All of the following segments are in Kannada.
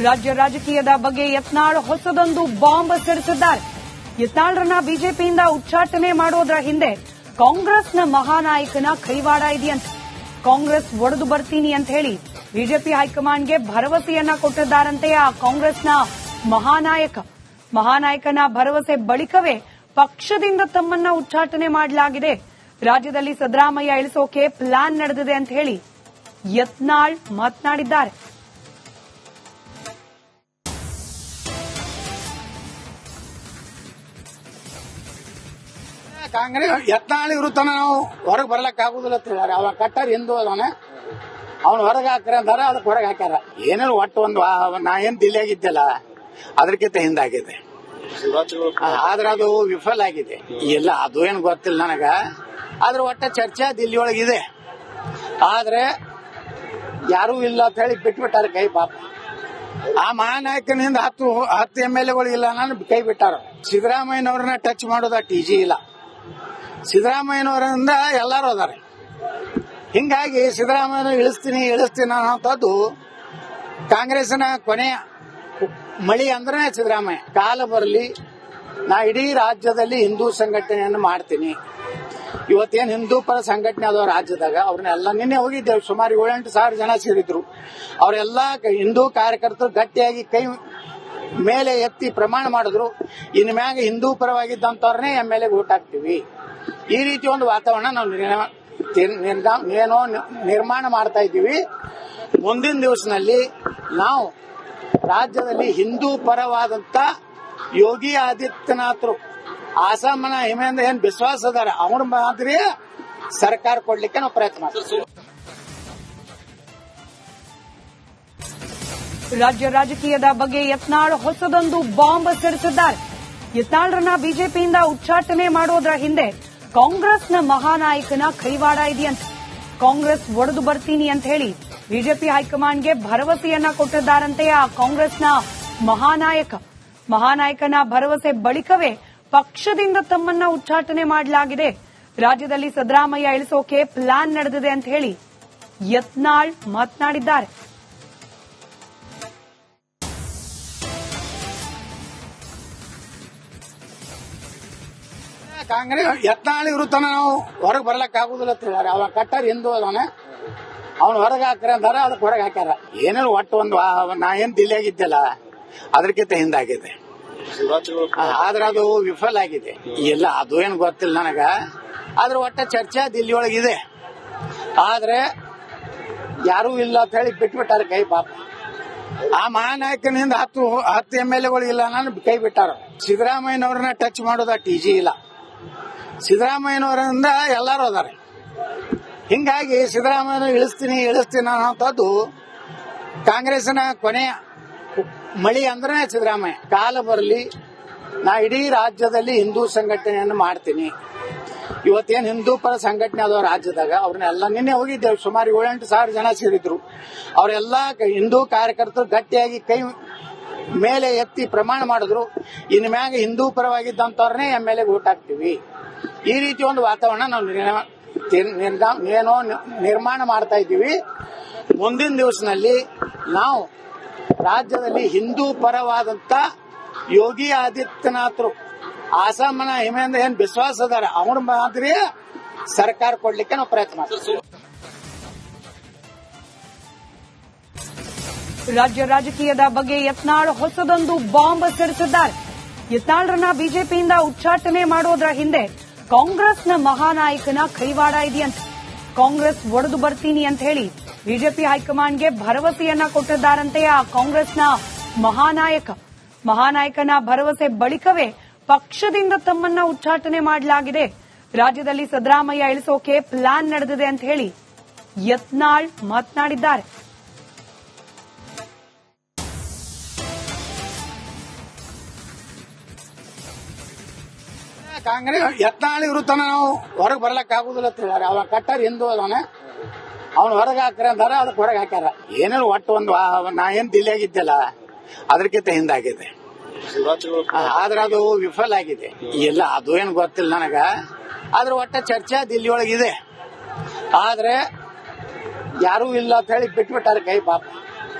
ರಾಜ್ಯ ರಾಜಕೀಯದ ಬಗ್ಗೆ ಯತ್ನಾಳ್ ಹೊಸದೊಂದು ಬಾಂಬ್ ಸಿಡಿಸಿದ್ದಾರೆ. ಯತ್ನಾಳ್ರನ್ನ ಬಿಜೆಪಿಯಿಂದ ಉಚ್ಚಾಟನೆ ಮಾಡೋದ್ರ ಹಿಂದೆ ಕಾಂಗ್ರೆಸ್ನ ಮಹಾನಾಯಕನ ಕೈವಾಡ ಇದೆಯಂತೆ. ಕಾಂಗ್ರೆಸ್ ಒಡೆದು ಬರ್ತೀನಿ ಅಂತ ಹೇಳಿ ಬಿಜೆಪಿ ಹೈಕಮಾಂಡ್ಗೆ ಭರವಸೆಯನ್ನ ಕೊಟ್ಟಿದ್ದಾರಂತೆ ಆ ಕಾಂಗ್ರೆಸ್ನ ಮಹಾನಾಯಕನ ಭರವಸೆ ಬಳಿಕವೇ ಪಕ್ಷದಿಂದ ತಮ್ಮನ್ನ ಉಚ್ಚಾಟನೆ ಮಾಡಲಾಗಿದೆ. ರಾಜ್ಯದಲ್ಲಿ ಸಿದ್ದರಾಮಯ್ಯ ಇಳಿಸೋಕೆ ಪ್ಲಾನ್ ನಡೆದಿದೆ ಅಂತ ಹೇಳಿ ಯತ್ನಾಳ್ ಮಾತನಾಡಿದ್ದಾರೆ. ಕಾಂಗ್ರೆಸ್ ಯತ್ನಾಳ್ ಇರು ತನ ನಾವು ಹೊರಗೆ ಬರ್ಲಕ್ ಆಗುದಿಲ್ಲ ಅಂತ ಹೇಳ್ಯಾರ. ಅವ ಕಟ್ಟರ್ ಹಿಂದೂ ಅದಾನೆ, ಅವ್ನು ಹೊರಗೆ ಹಾಕ್ರ ಅಂತಾರ, ಅದಕ್ಕೆ ಹೊರಗೆ ಹಾಕ್ಯಾರ. ಏನೇನು ಒಟ್ಟು ನಾ ಏನ್ ದಿಲ್ಲಿಯಾಗಿದ್ದೆಲ್ಲ ಅದಕ್ಕಿಂತ ಹಿಂದಾಗಿದೆ. ಆದ್ರೆ ಅದು ವಿಫಲ ಆಗಿದೆ. ಇಲ್ಲ ಅದು ಏನು ಗೊತ್ತಿಲ್ಲ ನನಗ. ಆದ್ರೆ ಒಟ್ಟ ಚರ್ಚೆ ದಿಲ್ಲಿ ಒಳಗಿದೆ. ಆದ್ರೆ ಯಾರೂ ಇಲ್ಲ ಅಂತ ಹೇಳಿ ಬಿಟ್ಬಿಟ್ಟಾರ ಕೈ. ಪಾಪ ಆ ಮಹಾನಾಯಕನಿಂದ 10 MLAಗಳು ಇಲ್ಲ ನಾನು ಕೈ ಬಿಟ್ಟಾರ. ಸಿದ್ದರಾಮಯ್ಯನವ್ರನ್ನ ಟಚ್ ಮಾಡೋದ TG ಇಲ್ಲ. ಸಿದ್ದರಾಮಯ್ಯನವರಿಂದ ಎಲ್ಲಾರು ಅದಾರೆ. ಹಿಂಗಾಗಿ ಸಿದ್ದರಾಮಯ್ಯನ ಇಳಿಸ್ತೀನಿ ಅನ್ನೋಂಥದ್ದು ಕಾಂಗ್ರೆಸ್ನ ಕೊನೆಯ ಮಳಿ ಅಂದ್ರೆ ಸಿದ್ದರಾಮಯ್ಯ. ಕಾಲ ಬರಲಿ, ನಾ ಇಡೀ ರಾಜ್ಯದಲ್ಲಿ ಹಿಂದೂ ಸಂಘಟನೆಯನ್ನು ಮಾಡ್ತೀನಿ. ಇವತ್ತೇನು ಹಿಂದೂ ಪರ ಸಂಘಟನೆ ಅದಾವ ರಾಜ್ಯದಾಗ, ಅವ್ರನ್ನೆಲ್ಲ ನಿನ್ನೆ ಹೋಗಿದ್ದೇವೆ. ಸುಮಾರು 7-8 ಸಾವಿರ ಜನ ಸೇರಿದ್ರು. ಅವರೆಲ್ಲ ಹಿಂದೂ ಕಾರ್ಯಕರ್ತರು ಗಟ್ಟಿಯಾಗಿ ಕೈ ಮೇಲೆ ಎತ್ತಿ ಪ್ರಮಾಣ ಮಾಡಿದ್ರು. ಇನ್ ಮ್ಯಾಗ ಹಿಂದೂ ಪರವಾಗಿದ್ದಂತವ್ರನ್ನೇ MLA ಓಟ್ ಹಾಕ್ತಿವಿ. ಈ ರೀತಿ ಒಂದು ವಾತಾವರಣ ನಾವು ನಿರ್ಮಾಣ ಮಾಡ್ತಾ ಇದ್ದೀವಿ. ಮುಂದಿನ ದಿವಸದಲ್ಲಿ ನಾವು ರಾಜ್ಯದಲ್ಲಿ ಹಿಂದೂ ಪರವಾದಂತ ಯೋಗಿ ಆದಿತ್ಯನಾಥ್ರು ಆಸಾಮನ ಹಿಮೆಯಿಂದ ಏನ್ ವಿಶ್ವಾಸ ಅದಾರ ಅವ್ರ ಮಾದರಿ ಸರ್ಕಾರ ಕೊಡ್ಲಿಕ್ಕೆ ನಾವು ಪ್ರಯತ್ನ ಮಾಡ್ತೀವಿ. ರಾಜ್ಯ ರಾಜಕೀಯದ ಬಗ್ಗೆ ಯತ್ನಾಳ್ ಹೊಸದೊಂದು ಬಾಂಬ್ ಸಿಡಿಸಿದ್ದಾರೆ. ಯತ್ನಾಳ್ರನ್ನ ಬಿಜೆಪಿಯಿಂದ ಉಚ್ಚಾಟನೆ ಮಾಡೋದ್ರ ಹಿಂದೆ ಕಾಂಗ್ರೆಸ್ನ ಮಹಾನಾಯಕನ ಕೈವಾಡ ಇದೆಯಂತೆ. ಕಾಂಗ್ರೆಸ್ ಒಡೆದು ಬರ್ತೀನಿ ಅಂತ ಹೇಳಿ ಬಿಜೆಪಿ ಹೈಕಮಾಂಡ್ಗೆ ಭರವಸೆಯನ್ನ ಕೊಟ್ಟಿದ್ದಾರಂತೆ ಆ ಕಾಂಗ್ರೆಸ್ನ ಮಹಾನಾಯಕನ ಭರವಸೆ ಬಳಿಕವೇ ಪಕ್ಷದಿಂದ ತಮ್ಮನ್ನ ಉಚ್ಚಾಟನೆ ಮಾಡಲಾಗಿದೆ. ರಾಜ್ಯದಲ್ಲಿ ಸಿದ್ದರಾಮಯ್ಯ ಇಳಿಸೋಕೆ ಪ್ಲಾನ್ ನಡೆದಿದೆ ಅಂತ ಹೇಳಿ ಯತ್ನಾಳ್ ಮಾತನಾಡಿದ್ದಾರೆ. ಕಾಂಗ್ರೆಸ್ ಯತ್ನಾಳ್ ಇರು ತನ ನಾವು ಹೊರಗೆ ಬರ್ಲಕ್ ಆಗುದಿಲ್ಲ ಅಂತ ಹೇಳ್ಯಾರ. ಅವ ಕಟ್ಟರ್ ಹಿಂದೂ ಅದಾನೆ, ಅವ್ನು ಹೊರಗೆ ಹಾಕ್ರ ಅಂತಾರ, ಅದಕ್ಕೆ ಹೊರಗೆ ಹಾಕ್ಯಾರ. ಏನೇನು ಒಟ್ಟು ನಾ ಏನ್ ದಿಲ್ಲಿಯಾಗಿದ್ದೆಲ್ಲ ಅದಕ್ಕಿಂತ ಹಿಂದಾಗಿದೆ. ಆದ್ರೆ ಅದು ವಿಫಲ ಆಗಿದೆ. ಇಲ್ಲ ಅದು ಏನು ಗೊತ್ತಿಲ್ಲ ನನಗ. ಆದ್ರೆ ಒಟ್ಟ ಚರ್ಚೆ ದಿಲ್ಲಿ ಒಳಗಿದೆ. ಆದ್ರೆ ಯಾರೂ ಇಲ್ಲ ಅಂತ ಹೇಳಿ ಬಿಟ್ಬಿಟ್ಟಾರ ಕೈ. ಪಾಪ ಆ ಮಹಾನಾಯಕನಿಂದ 10 MLAಗಳು ಇಲ್ಲ ನಾನು ಕೈ ಬಿಟ್ಟಾರ. ಸಿದ್ದರಾಮಯ್ಯನವ್ರನ್ನ ಟಚ್ ಮಾಡೋದ TG ಇಲ್ಲ. ಸಿದ್ದರಾಮಯ್ಯನವರಿಂದ ಎಲ್ಲಾರು ಅದಾರೆ. ಹಿಂಗಾಗಿ ಸಿದ್ದರಾಮಯ್ಯನ ಇಳಿಸ್ತೀನಿ ಅನ್ನೋಂಥದ್ದು ಕಾಂಗ್ರೆಸ್ನ ಕೊನೆಯ ಮಳಿ ಅಂದ್ರೆ ಸಿದ್ದರಾಮಯ್ಯ. ಕಾಲ ಬರಲಿ, ನಾ ಇಡೀ ರಾಜ್ಯದಲ್ಲಿ ಹಿಂದೂ ಸಂಘಟನೆಯನ್ನು ಮಾಡ್ತೀನಿ. ಇವತ್ತೇನು ಹಿಂದೂ ಪರ ಸಂಘಟನೆ ಅದಾವ ರಾಜ್ಯದಾಗ, ಅವ್ರನ್ನೆಲ್ಲ ನಿನ್ನೆ ಹೋಗಿದ್ದೇವೆ. ಸುಮಾರು 7-8 ಸಾವಿರ ಜನ ಸೇರಿದ್ರು. ಅವರೆಲ್ಲ ಹಿಂದೂ ಕಾರ್ಯಕರ್ತರು ಗಟ್ಟಿಯಾಗಿ ಕೈ ಮೇಲೆ ಎತ್ತಿ ಪ್ರಮಾಣ ಮಾಡಿದ್ರು. ಇನ್ ಮ್ಯಾಗ ಹಿಂದೂ ಪರವಾಗಿದ್ದಂತವ್ರನ್ನೇ MLA ಓಟ್ ಹಾಕ್ತಿವಿ. ಈ ರೀತಿ ಒಂದು ವಾತಾವರಣ ನಾವು ನಿರ್ಮಾಣ ಮಾಡ್ತಾ ಇದ್ದೀವಿ. ಮುಂದಿನ ದಿವಸದಲ್ಲಿ ನಾವು ರಾಜ್ಯದಲ್ಲಿ ಹಿಂದೂ ಪರವಾದಂತ ಯೋಗಿ ಆದಿತ್ಯನಾಥ್ರು ಆಸಾಮನ ಹಿಮೆಯಿಂದ ಏನ್ ವಿಶ್ವಾಸ ಅದಾರ ಅವ್ರ ಮಾದರಿ ಸರ್ಕಾರ ಕೊಡ್ಲಿಕ್ಕೆ ನಾವು ಪ್ರಯತ್ನ ಮಾಡ್ತೀವಿ. ರಾಜ್ಯ ರಾಜಕೀಯದ ಬಗ್ಗೆ ಯತ್ನಾಳ್ ಹೊಸದೊಂದು ಬಾಂಬ್ ಸಿಡಿಸಿದ್ದಾರೆ. ಯತ್ನಾಳ್ರನ್ನ ಬಿಜೆಪಿಯಿಂದ ಉಚ್ಚಾಟನೆ ಮಾಡೋದ್ರ ಹಿಂದೆ ಕಾಂಗ್ರೆಸ್ನ ಮಹಾನಾಯಕನ ಕೈವಾಡ ಇದೆಯಂತೆ. ಕಾಂಗ್ರೆಸ್ ಒಡೆದು ಬರ್ತೀನಿ ಅಂತ ಹೇಳಿ ಬಿಜೆಪಿ ಹೈಕಮಾಂಡ್ಗೆ ಭರವಸೆಯನ್ನ ಕೊಟ್ಟಿದ್ದಾರಂತೆ ಆ ಕಾಂಗ್ರೆಸ್ನ ಮಹಾನಾಯಕನ ಭರವಸೆ ಬಳಿಕವೇ ಪಕ್ಷದಿಂದ ತಮ್ಮನ್ನ ಉಚ್ಚಾಟನೆ ಮಾಡಲಾಗಿದೆ. ರಾಜ್ಯದಲ್ಲಿ ಸಿದ್ದರಾಮಯ್ಯ ಇಳಿಸೋಕೆ ಪ್ಲಾನ್ ನಡೆದಿದೆ ಅಂತ ಹೇಳಿ ಯತ್ನಾಳ್ ಮಾತನಾಡಿದ್ದಾರೆ. ಕಾಂಗ್ರೆಸ್ ಯತ್ನಾಳ್ ಇರು ತನ ನಾವು ಹೊರಗೆ ಬರ್ಲಕ್ ಆಗುದಿಲ್ಲ ಅಂತ ಹೇಳ್ಯಾರ. ಅವ ಕಟ್ಟರ್ ಹಿಂದೂ ಅದಾನೆ, ಅವ್ನು ಹೊರಗೆ ಹಾಕ್ರ ಅಂತಾರ, ಅದಕ್ಕೆ ಹೊರಗೆ ಹಾಕ್ಯಾರ. ಏನೇನು ಒಟ್ಟು ನಾ ಏನ್ ದಿಲ್ಲಿಯಾಗಿದ್ದೆಲ್ಲ ಅದಕ್ಕಿಂತ ಹಿಂದಾಗಿದೆ. ಆದ್ರೆ ಅದು ವಿಫಲ ಆಗಿದೆ. ಇಲ್ಲ ಅದು ಏನು ಗೊತ್ತಿಲ್ಲ ನನಗ. ಆದ್ರೆ ಒಟ್ಟ ಚರ್ಚೆ ದಿಲ್ಲಿ ಒಳಗಿದೆ. ಆದ್ರೆ ಯಾರೂ ಇಲ್ಲ ಅಂತ ಹೇಳಿ ಬಿಟ್ಬಿಟ್ಟಾರ ಕೈ. ಪಾಪ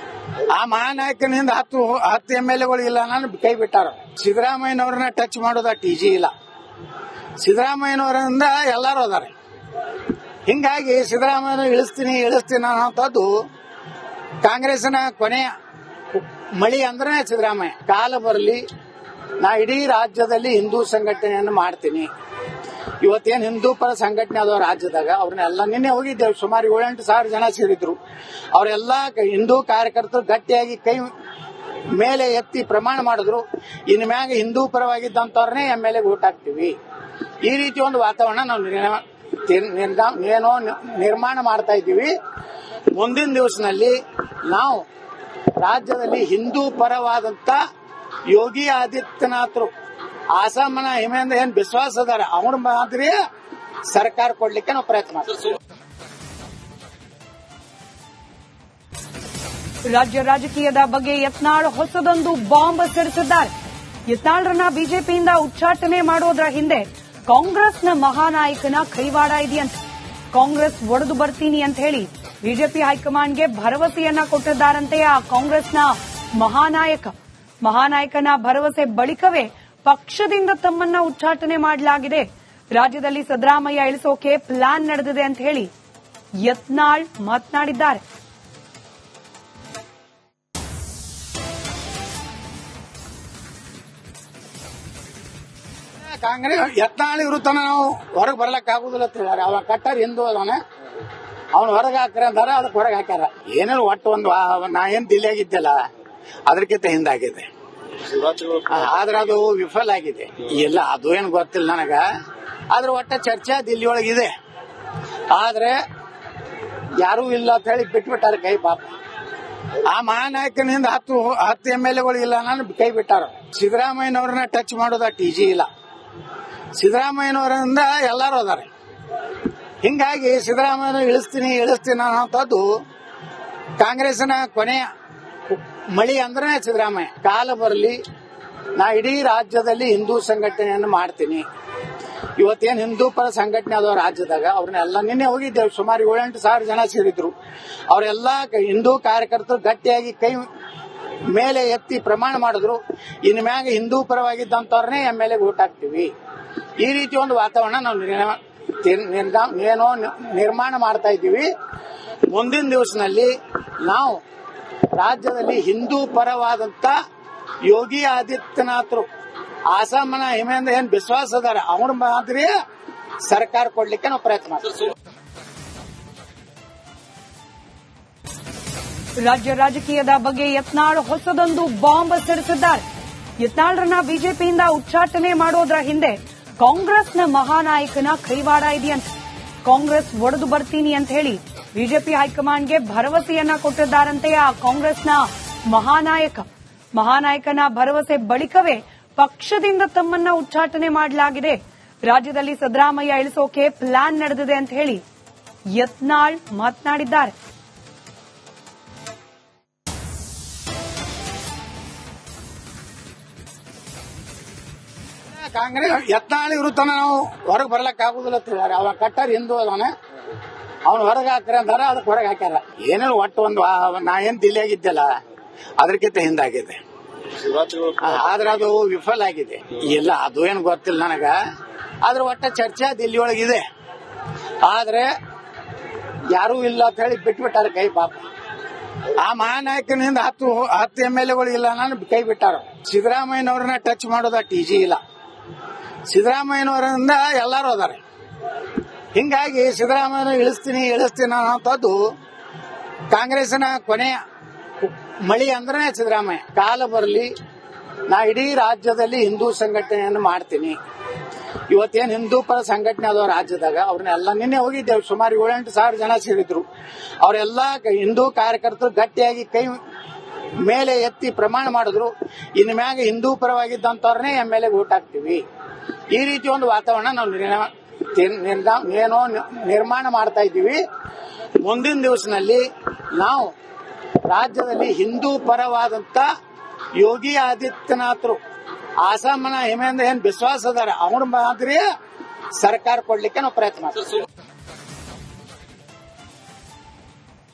ಆ ಮಹಾನಾಯಕನಿಂದ 10 MLAಗಳು ಇಲ್ಲ ನಾನು ಕೈ ಬಿಟ್ಟಾರ. ಸಿದ್ದರಾಮಯ್ಯನವ್ರನ್ನ ಟಚ್ ಮಾಡೋದ TG ಇಲ್ಲ. ಸಿದ್ದರಾಮಯ್ಯನವರಿಂದ ಎಲ್ಲಾರು ಅದಾರೆ. ಹಿಂಗಾಗಿ ಸಿದ್ದರಾಮಯ್ಯನ ಇಳಿಸ್ತೀನಿ ಅನ್ನೋಂಥದ್ದು ಕಾಂಗ್ರೆಸ್ನ ಕೊನೆಯ ಮಳಿ ಅಂದ್ರೆ ಸಿದ್ದರಾಮಯ್ಯ. ಕಾಲ ಬರಲಿ, ನಾ ಇಡೀ ರಾಜ್ಯದಲ್ಲಿ ಹಿಂದೂ ಸಂಘಟನೆಯನ್ನು ಮಾಡ್ತೀನಿ. ಇವತ್ತೇನು ಹಿಂದೂ ಪರ ಸಂಘಟನೆ ಅದಾವ ರಾಜ್ಯದಾಗ, ಅವ್ರನ್ನೆಲ್ಲ ನಿನ್ನೆ ಹೋಗಿದ್ದೇವೆ. ಸುಮಾರು 7-8 ಸಾವಿರ ಜನ ಸೇರಿದ್ರು. ಅವರೆಲ್ಲ ಹಿಂದೂ ಕಾರ್ಯಕರ್ತರು ಗಟ್ಟಿಯಾಗಿ ಕೈ ಮೇಲೆ ಎತ್ತಿ ಪ್ರಮಾಣ ಮಾಡಿದ್ರು. ಇನ್ ಮ್ಯಾಗ ಹಿಂದೂ ಪರವಾಗಿದ್ದಂತವ್ರನ್ನೇ MLA ಓಟ್ ಹಾಕ್ತಿವಿ. ಈ ರೀತಿ ಒಂದು ವಾತಾವರಣ ನಾವು ನಿರ್ಮಾಣ ಮಾಡ್ತಾ ಇದ್ದೀವಿ. ಮುಂದಿನ ದಿವಸದಲ್ಲಿ ನಾವು ರಾಜ್ಯದಲ್ಲಿ ಹಿಂದೂ ಪರವಾದಂತ ಯೋಗಿ ಆದಿತ್ಯನಾಥ್ರು ಆಸಾಮನ ಹಿಮೆಯಿಂದ ಏನ್ ವಿಶ್ವಾಸ ಅದಾರ ಅವ್ರ ಮಾದರಿ ಸರ್ಕಾರ ಕೊಡ್ಲಿಕ್ಕೆ ನಾವು ಪ್ರಯತ್ನ ಮಾಡ್ತೀವಿ. ರಾಜ್ಯ ರಾಜಕೀಯದ ಬಗ್ಗೆ ಯತ್ನಾಳ್ ಹೊಸದೊಂದು ಬಾಂಬ್ ಸಿಡಿಸಿದ್ದಾರೆ. ಯತ್ನಾಳ್ರನ್ನ ಬಿಜೆಪಿಯಿಂದ ಉಚ್ಚಾಟನೆ ಮಾಡೋದ್ರ ಹಿಂದೆ ಕಾಂಗ್ರೆಸ್ನ ಮಹಾನಾಯಕನ ಕೈವಾಡ ಇದೆಯಂತೆ. ಕಾಂಗ್ರೆಸ್ ಒಡೆದು ಬರ್ತೀನಿ ಅಂತ ಹೇಳಿ ಬಿಜೆಪಿ ಹೈಕಮಾಂಡ್ಗೆ ಭರವಸೆಯನ್ನ ಕೊಟ್ಟಿದ್ದಾರಂತೆ ಆ ಕಾಂಗ್ರೆಸ್ನ ಮಹಾನಾಯಕನ ಭರವಸೆ ಬಳಿಕವೇ ಪಕ್ಷದಿಂದ ತಮ್ಮನ್ನ ಉಚ್ಚಾಟನೆ ಮಾಡಲಾಗಿದೆ. ರಾಜ್ಯದಲ್ಲಿ ಸಿದ್ದರಾಮಯ್ಯ ಇಳಿಸೋಕೆ ಪ್ಲಾನ್ ನಡೆದಿದೆ ಅಂತ ಹೇಳಿ ಯತ್ನಾಳ್ ಮಾತನಾಡಿದ್ದಾರೆ. ಕಾಂಗ್ರೆಸ್ ಯತ್ನಾಳ್ ಇರುತ್ತಾನ ನಾವು ಹೊರಗೆ ಬರ್ಲಕ್ ಆಗುದಿಲ್ಲ ಅಂತ ಹೇಳ್ಯಾರ. ಅವ ಕಟ್ಟಾರ ಹಿಂದೂ ಅದಾನೆ, ಅವ್ನು ಹೊರಗೆ ಹಾಕ್ರ ಅಂತಾರ, ಅದಕ್ಕೆ ಹೊರಗೆ ಹಾಕ್ಯಾರ. ಏನೇನು ಒಟ್ಟು ಒಂದು ನಾ ಏನ್ ದಿಲ್ಲಿಯಾಗಿದ್ದೆಲ್ಲ ಅದಕ್ಕಿಂತ ಹಿಂದಾಗಿದೆ. ಆದ್ರೆ ಅದು ವಿಫಲ ಆಗಿದೆ. ಇಲ್ಲ ಅದು ಏನು ಗೊತ್ತಿಲ್ಲ ನನಗ. ಆದ್ರೆ ಒಟ್ಟ ಚರ್ಚೆ ದಿಲ್ಲಿಯೊಳಗಿದೆ. ಆದ್ರೆ ಯಾರೂ ಇಲ್ಲ ಅಂತ ಹೇಳಿ ಬಿಟ್ಬಿಟ್ಟಾರ ಕೈ. ಪಾಪ ಆ ಮಹಾನಾಯಕನಿಂದ 10 MLAಗಳು ಇಲ್ಲ ನಾನು ಕೈ ಬಿಟ್ಟಾರ. ಸಿದ್ದರಾಮಯ್ಯನವ್ರನ್ನ ಟಚ್ ಮಾಡೋದ TG ಇಲ್ಲ. ಸಿದ್ದರಾಮಯ್ಯನವರಿಂದ ಎಲ್ಲಾರು ಅದಾರೆ. ಹಿಂಗಾಗಿ ಸಿದ್ದರಾಮಯ್ಯನ ಇಳಿಸ್ತೀನಿ ಅನ್ನೋಂಥದ್ದು ಕಾಂಗ್ರೆಸ್ನ ಕೊನೆಯ ಮಳಿ ಅಂದ್ರೆ ಸಿದ್ದರಾಮಯ್ಯ. ಕಾಲ ಬರಲಿ, ನಾ ಇಡೀ ರಾಜ್ಯದಲ್ಲಿ ಹಿಂದೂ ಸಂಘಟನೆಯನ್ನು ಮಾಡ್ತೀನಿ. ಇವತ್ತೇನು ಹಿಂದೂ ಪರ ಸಂಘಟನೆ ಅದಾವ ರಾಜ್ಯದಾಗ, ಅವ್ರನ್ನೆಲ್ಲ ನಿನ್ನೆ ಹೋಗಿದ್ದೇವೆ. ಸುಮಾರು 7-8 ಸಾವಿರ ಜನ ಸೇರಿದ್ರು. ಅವರೆಲ್ಲ ಹಿಂದೂ ಕಾರ್ಯಕರ್ತರು ಗಟ್ಟಿಯಾಗಿ ಕೈ ಮೇಲೆ ಎತ್ತಿ ಪ್ರಮಾಣ ಮಾಡಿದ್ರು. ಇನ್ ಮ್ಯಾಗ ಹಿಂದೂ ಪರವಾಗಿದ್ದಂತವ್ರನ್ನೇ MLA ಓಟ್ ಹಾಕ್ತಿವಿ. ಈ ರೀತಿ ಒಂದು ವಾತಾವರಣ ನಾವು ನಿರ್ಮಾಣ ಮಾಡ್ತಾ ಇದ್ದೀವಿ. ಮುಂದಿನ ದಿವಸದಲ್ಲಿ ನಾವು ರಾಜ್ಯದಲ್ಲಿ ಹಿಂದೂ ಪರವಾದಂತ ಯೋಗಿ ಆದಿತ್ಯನಾಥ್ರು ಆಸಾಮನ ಹಿಮೆಯಿಂದ ಏನ್ ವಿಶ್ವಾಸ ಅದಾರ ಅವ್ರ ಮಾದರಿ ಸರ್ಕಾರ ಕೊಡ್ಲಿಕ್ಕೆ ನಾವು ಪ್ರಯತ್ನ ಮಾಡ್ತೀವಿ. ರಾಜ್ಯ ರಾಜಕೀಯದ ಬಗ್ಗೆ ಯತ್ನಾಳ್ ಹೊಸದೊಂದು ಬಾಂಬ್ ಸಿಡಿಸಿದ್ದಾರೆ. ಯತ್ನಾಳ್ರನ್ನ ಬಿಜೆಪಿಯಿಂದ ಉಚ್ಚಾಟನೆ ಮಾಡೋದ್ರ ಹಿಂದೆ ಕಾಂಗ್ರೆಸ್ನ ಮಹಾನಾಯಕನ ಕೈವಾಡ ಇದೆಯಂತೆ. ಕಾಂಗ್ರೆಸ್ ಒಡೆದು ಬರ್ತೀನಿ ಅಂತ ಹೇಳಿ ಬಿಜೆಪಿ ಹೈಕಮಾಂಡ್ಗೆ ಭರವಸೆಯನ್ನ ಕೊಟ್ಟಿದ್ದಾರಂತೆ ಆ ಕಾಂಗ್ರೆಸ್ನ ಮಹಾನಾಯಕನ ಭರವಸೆ ಬಳಿಕವೇ ಪಕ್ಷದಿಂದ ತಮ್ಮನ್ನ ಉಚ್ಚಾಟನೆ ಮಾಡಲಾಗಿದೆ. ರಾಜ್ಯದಲ್ಲಿ ಸಿದ್ದರಾಮಯ್ಯ ಇಳಿಸೋಕೆ ಪ್ಲಾನ್ ನಡೆದಿದೆ ಅಂತ ಹೇಳಿ ಯತ್ನಾಳ್ ಮಾತನಾಡಿದ್ದಾರೆ. ಕಾಂಗ್ರೆಸ್ ಯತ್ನಾಳ್ ಇರುತ್ತಾನ ನಾವು ಹೊರಗೆ ಬರ್ಲಕ್ ಆಗುದಿಲ್ಲ ಅಂತ ಹೇಳ್ಯಾರ. ಅವ ಕಟ್ಟಾರ ಹಿಂದೂ ಅದಾನೆ, ಅವ್ನು ಹೊರಗೆ ಹಾಕ್ರ ಅಂತಾರ, ಅದಕ್ಕೆ ಹೊರಗೆ ಹಾಕ್ಯಾರ. ಏನೇನು ಒಟ್ಟು ಒಂದು ನಾ ಏನ್ ದಿಲ್ಲಿಯಾಗಿದ್ದೆಲ್ಲ ಅದಕ್ಕಿಂತ ಹಿಂದಾಗಿದೆ. ಆದ್ರೆ ಅದು ವಿಫಲ ಆಗಿದೆ. ಇಲ್ಲ ಅದು ಏನು ಗೊತ್ತಿಲ್ಲ ನನಗ. ಆದ್ರೆ ಒಟ್ಟ ಚರ್ಚೆ ದಿಲ್ಲಿಯೊಳಗಿದೆ. ಆದ್ರೆ ಯಾರೂ ಇಲ್ಲ ಅಂತ ಹೇಳಿ ಬಿಟ್ಬಿಟ್ಟಾರ ಕೈ. ಪಾಪ ಆ ಮಹಾನಾಯಕನಿಂದ 10 MLAಗಳು ಇಲ್ಲ ನಾನು ಕೈ ಬಿಟ್ಟಾರ. ಸಿದ್ದರಾಮಯ್ಯನವ್ರನ್ನ ಟಚ್ ಮಾಡೋದ TG ಇಲ್ಲ. ಸಿದ್ದರಾಮಯ್ಯನವರಿಂದ ಎಲ್ಲಾರು ಅದಾರೆ. ಹಿಂಗಾಗಿ ಸಿದ್ದರಾಮಯ್ಯನ ಇಳಿಸ್ತೀನಿ ಅನ್ನೋಂಥದ್ದು ಕಾಂಗ್ರೆಸ್ನ ಕೊನೆಯ ಮಳಿ ಅಂದ್ರೆ ಸಿದ್ದರಾಮಯ್ಯ. ಕಾಲ ಬರಲಿ, ನಾ ಇಡೀ ರಾಜ್ಯದಲ್ಲಿ ಹಿಂದೂ ಸಂಘಟನೆಯನ್ನು ಮಾಡ್ತೀನಿ. ಇವತ್ತೇನು ಹಿಂದೂ ಪರ ಸಂಘಟನೆ ಅದಾವ ರಾಜ್ಯದಾಗ, ಅವ್ರನ್ನೆಲ್ಲ ನಿನ್ನೆ ಹೋಗಿದ್ದೇವೆ. ಸುಮಾರು 7-8 ಸಾವಿರ ಜನ ಸೇರಿದ್ರು. ಅವರೆಲ್ಲ ಹಿಂದೂ ಕಾರ್ಯಕರ್ತರು ಗಟ್ಟಿಯಾಗಿ ಕೈ ಮೇಲೆ ಎತ್ತಿ ಪ್ರಮಾಣ ಮಾಡಿದ್ರು. ಇನ್ ಮ್ಯಾಗ ಹಿಂದೂ ಪರವಾಗಿದ್ದಂತವ್ರನ್ನೇ MLA ಓಟ್ ಹಾಕ್ತಿವಿ. ಈ ರೀತಿ ಒಂದು ವಾತಾವರಣ ನಾವು ನಿರ್ಮಾಣ ಮಾಡ್ತಾ ಇದ್ದೀವಿ. ಮುಂದಿನ ದಿವಸದಲ್ಲಿ ನಾವು ರಾಜ್ಯದಲ್ಲಿ ಹಿಂದೂ ಪರವಾದಂತ ಯೋಗಿ ಆದಿತ್ಯನಾಥ್ರು ಆಸಾಮನ ಹಿಮೆಯಿಂದ ಏನ್ ವಿಶ್ವಾಸ ಅದಾರ ಅವ್ರ ಮಾದರಿ ಸರ್ಕಾರ ಕೊಡ್ಲಿಕ್ಕೆ ನಾವು ಪ್ರಯತ್ನ ಮಾಡ್ತೀವಿ.